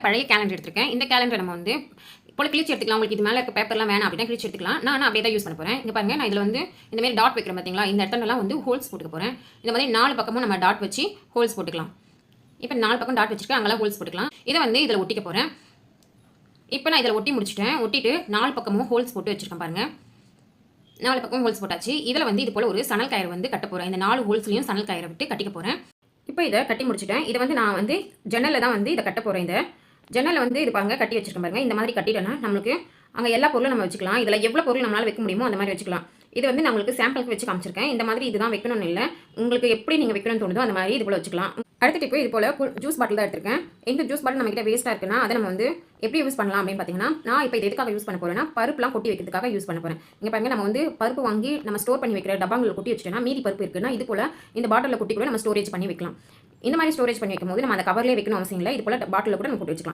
பழைய கேலண்டர் எடுத்திருக்கேன். இந்த கேலண்டர் நம்ம வந்து போல கிழிச்சு எடுத்துக்கலாம். உங்களுக்கு இது மேலே இருக்க பேப்பர்லாம் வேணாம் அப்படின்னா கிழிச்சு எடுத்துக்கலாம். நான் அப்படியே தான் யூஸ் பண்ண போகிறேன். இங்கே பாருங்க, நான் இதில் வந்து இந்த மாதிரி டாட் வைக்கிறேன் பார்த்தீங்களா, இந்த இடத்துலலாம் வந்து ஹோல்ஸ் போட்டுக்க போகிறேன். இந்த மாதிரி 4 பக்கமும் நம்ம டாட் வச்சு ஹோல்ஸ் போட்டுக்கலாம். இப்போ 4 பக்கம் டாட் வச்சுருக்கேன், அங்கெல்லாம் ஹோல்ஸ் போட்டுக்கலாம். இதை வந்து இதில் ஒட்டிக்க போகிறேன். இப்போ நான் இதில் ஒட்டி முடிச்சிட்டேன். ஒட்டிட்டு 4 பக்கமும் ஹோல்ஸ் போட்டு வச்சுருக்கேன் பாருங்க. 4 பக்கம் ஹோல்ஸ் போட்டாச்சு. இதில் வந்து இது போல் ஒரு சணல் கயிறு வந்து கட்ட போகிறேன். இந்த 4 ஹோல்ஸ்லையும் சணல் கயிறை விட்டு கட்டிக்க போகிறேன். இப்போ இதை கட்டி முடிச்சிட்டேன். இதை வந்து நான் வந்து ஜன்னலில் தான் வந்து இதை கட்ட போகிறேன். இந்த ஜன்னலில் வந்து இது பாருங்க கட்டி வச்சிருக்கேன் பாருங்க. இந்த மாதிரி கட்டிட்டோன்னா நம்மளுக்கு அங்கே எல்லா பொருளும் நம்ம வச்சுக்கலாம். இதில் எவ்வளோ பொருள் நம்மளால் வைக்க முடியுமோ அந்த மாதிரி வச்சுக்கலாம். இது வந்து நான் உங்களுக்கு சாம்பிளுக்கு வச்சு காமிச்சிருக்கேன். இந்த மாதிரி இதுதான் வைக்கணும்னு இல்லை, உங்களுக்கு எப்படி நீங்கள் வைக்கணும்னு தோணுதோ அந்த மாதிரி இது போல் வச்சுக்கலாம். அடுத்த டிப்பு, இது போல் ஜூஸ் பாட்டில் தான் எடுத்திருக்கேன். இந்த ஜூஸ் பாட்டில் நம்மகிட்ட வேஸ்ட்டாக இருக்குன்னா அதை நம்ம வந்து எப்படி யூஸ் பண்ணலாம் அப்படின்னு பார்த்தீங்கன்னா, நான் இப்போ இது எதுக்காக யூஸ் பண்ண போகிறேன்னா, பருப்புலாம் கொட்டி வைக்கிறதுக்காக யூஸ் பண்ண போகிறேன். இங்கே பாருங்க, நம்ம வந்து பருப்பு வாங்கி நம்ம ஸ்டோர் பண்ணி வைக்கிற டப்பாங்களை கொட்டி வச்சுட்டோம்னா மீதி பருப்பு இருக்குன்னா இது போல் இந்த பாட்டிலில் கொட்டி கூட நம்ம ஸ்டோரேஜ் பண்ணி வைக்கலாம். இந்த மாதிரி ஸ்டோரேஜ் பண்ணி வைக்கும்போது நம்ம அந்த கவர்லேயே வைக்கணும் அவசியம் இல்லை. இது போல் பாட்டிலில் கூட நம்ம கொட்டி வச்சுக்கலாம்.